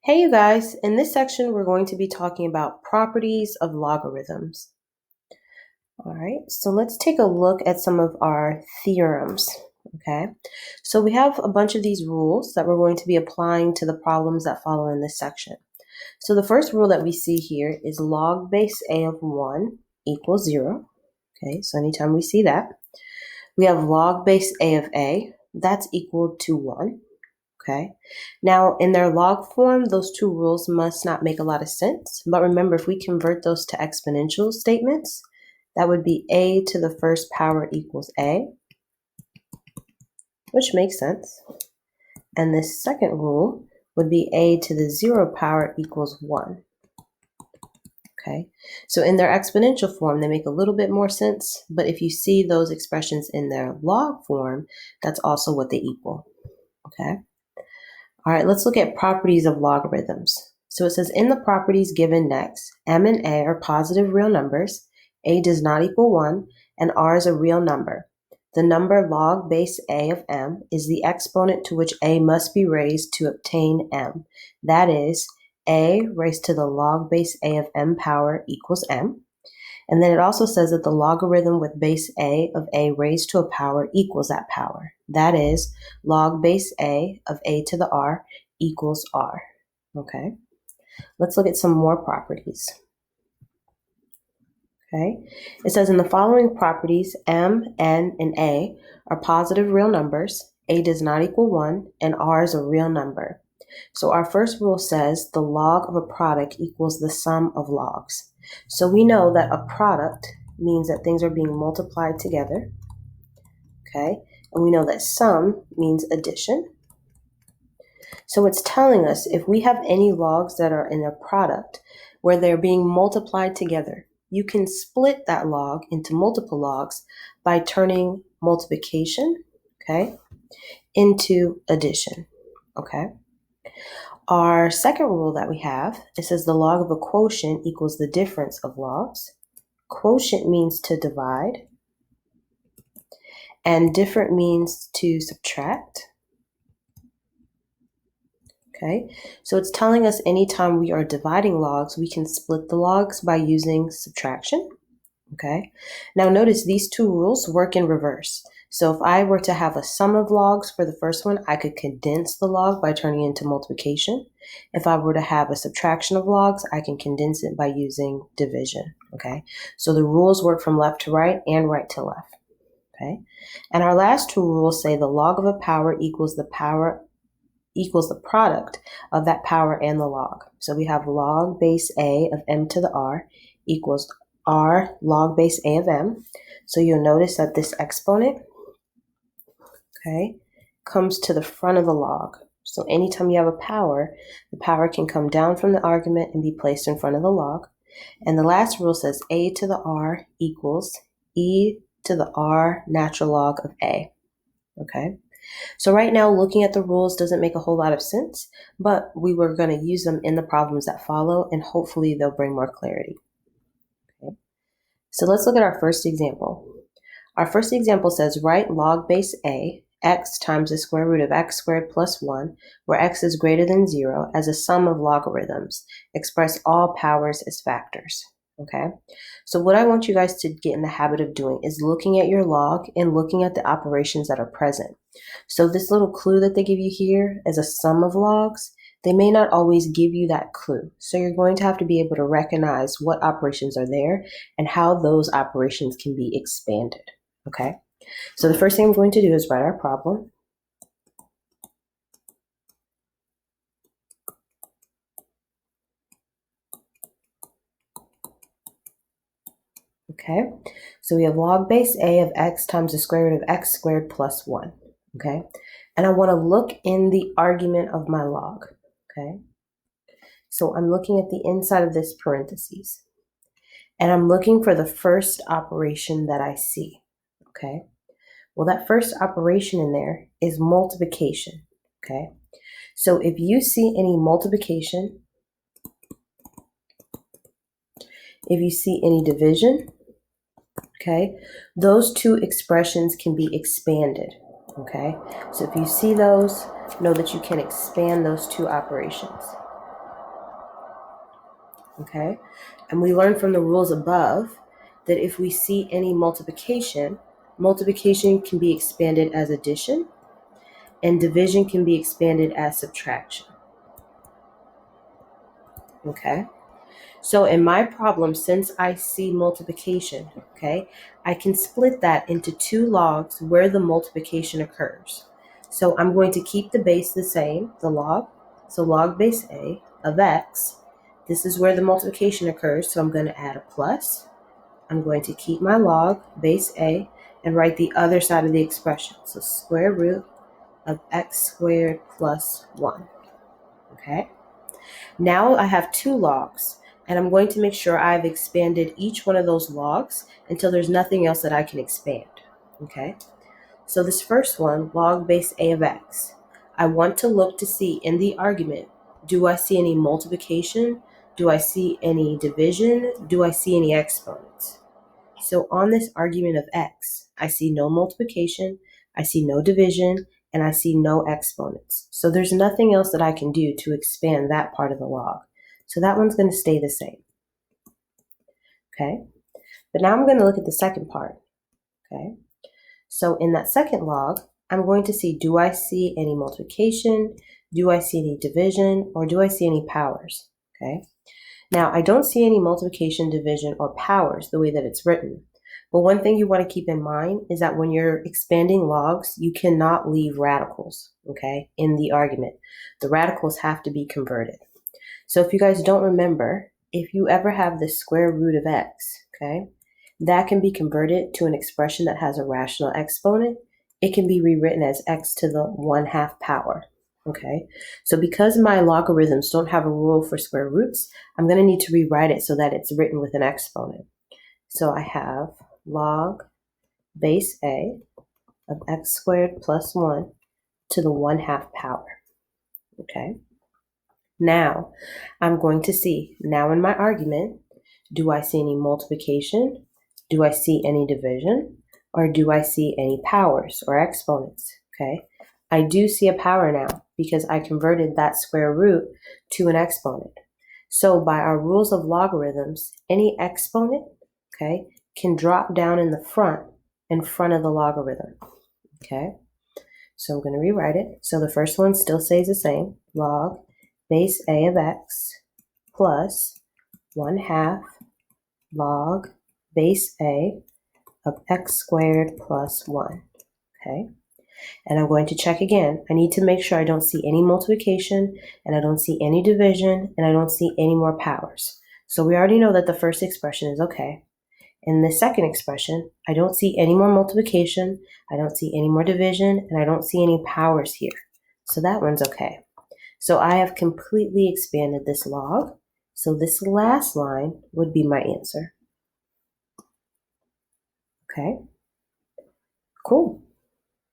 Hey you guys, in this section we're going to be talking about properties of logarithms. Alright, so let's take a look at some of our theorems, okay? So we have a bunch of these rules that we're going to be applying to the problems that follow in this section. So the first rule that we see here is log base a of 1 equals 0, okay? So anytime we see that. We have log base a of a, that's equal to 1. Okay. Now, in their log form, those two rules must not make a lot of sense. But remember, if we convert those to exponential statements, that would be a to the first power equals a, which makes sense. And this second rule would be a to the 0 power equals 1. Okay. So in their exponential form, they make a little bit more sense. But if you see those expressions in their log form, that's also what they equal. Okay. All right, let's look at properties of logarithms. So it says in the properties given next, m and a are positive real numbers, a does not equal 1, and r is a real number. The number log base a of m is the exponent to which a must be raised to obtain m. That is, a raised to the log base a of m power equals m. And then it also says that the logarithm with base a of a raised to a power equals that power. That is, log base a of a to the r equals r. Okay, let's look at some more properties. Okay, it says in the following properties, m, n, and a are positive real numbers, a does not equal 1, and r is a real number. So our first rule says the log of a product equals the sum of logs. So we know that a product means that things are being multiplied together, okay? And we know that sum means addition. So it's telling us if we have any logs that are in a product where they're being multiplied together, you can split that log into multiple logs by turning multiplication, okay, into addition, okay? Our second rule that we have, it says the log of a quotient equals the difference of logs. Quotient means to divide, and different means to subtract. Okay, so it's telling us anytime we are dividing logs, we can split the logs by using subtraction. Okay, now notice these two rules work in reverse. So if I were to have a sum of logs for the first one, I could condense the log by turning it into multiplication. If I were to have a subtraction of logs, I can condense it by using division. Okay, so the rules work from left to right and right to left. Okay, and our last two rules say the log of a power equals the product of that power and the log. So we have log base a of m to the r equals r log base a of m. So you'll notice that this exponent, okay, comes to the front of the log. So anytime you have a power, the power can come down from the argument and be placed in front of the log. And the last rule says a to the r equals e to the r natural log of a. Okay, so right now looking at the rules doesn't make a whole lot of sense, but we were going to use them in the problems that follow, and hopefully they'll bring more clarity. Okay, so let's look at our first example. Our first example says write log base a, x times the square root of x squared plus 1, where x is greater than 0, as a sum of logarithms. Express all powers as factors. Okay, so what I want you guys to get in the habit of doing is looking at your log and looking at the operations that are present. So this little clue that they give you here as a sum of logs, they may not always give you that clue. So you're going to have to be able to recognize what operations are there and how those operations can be expanded. Okay, so the first thing I'm going to do is write our problem. Okay, so we have log base a of x times the square root of x squared plus 1. Okay, and I want to look in the argument of my log. Okay, so I'm looking at the inside of this parentheses, and I'm looking for the first operation that I see. Okay, well, that first operation in there is multiplication. Okay, so if you see any multiplication, if you see any division, okay, those two expressions can be expanded. Okay, so if you see those, know that you can expand those two operations. okay? And we learned from the rules above that if we see any multiplication, multiplication can be expanded as addition, and division can be expanded as subtraction, okay? So in my problem, since I see multiplication, okay, I can split that into two logs where the multiplication occurs. So I'm going to keep the base the same, the log, so log base A of x. This is where the multiplication occurs, so I'm going to add a plus. I'm going to keep my log base A and write the other side of the expression, so square root of x squared plus 1, okay? Now I have two logs, and I'm going to make sure I've expanded each one of those logs until there's nothing else that I can expand, okay? So this first one, log base A of x, I want to look to see in the argument, do I see any multiplication? Do I see any division? Do I see any exponents? So on this argument of x, I see no multiplication, I see no division, and I see no exponents. So there's nothing else that I can do to expand that part of the log. So that one's going to stay the same. Okay, but now I'm going to look at the second part. Okay, so in that second log, I'm going to see, do I see any multiplication? Do I see any division? Or do I see any powers? Okay. Now, I don't see any multiplication, division, or powers the way that it's written. But one thing you want to keep in mind is that when you're expanding logs, you cannot leave radicals, okay, in the argument. The radicals have to be converted. So if you guys don't remember, if you ever have the square root of x, okay, that can be converted to an expression that has a rational exponent. It can be rewritten as x to the 1/2 power. Okay, so because my logarithms don't have a rule for square roots, I'm going to need to rewrite it so that it's written with an exponent. So I have log base A of x squared plus 1 to the 1/2 power. Okay, now I'm going to see, now in my argument, do I see any multiplication? Do I see any division? Or do I see any powers or exponents? Okay, I do see a power now because I converted that square root to an exponent. So by our rules of logarithms, any exponent, okay, can drop down in front of the logarithm. Okay, so I'm going to rewrite it. So the first one still stays the same, log base A of x plus 1/2 log base A of x squared plus 1. Okay, and I'm going to check again. I need to make sure I don't see any multiplication, and I don't see any division, and I don't see any more powers. So we already know that the first expression is okay. In the second expression, I don't see any more multiplication, I don't see any more division, and I don't see any powers here. So that one's okay. So I have completely expanded this log. So this last line would be my answer. Okay, cool.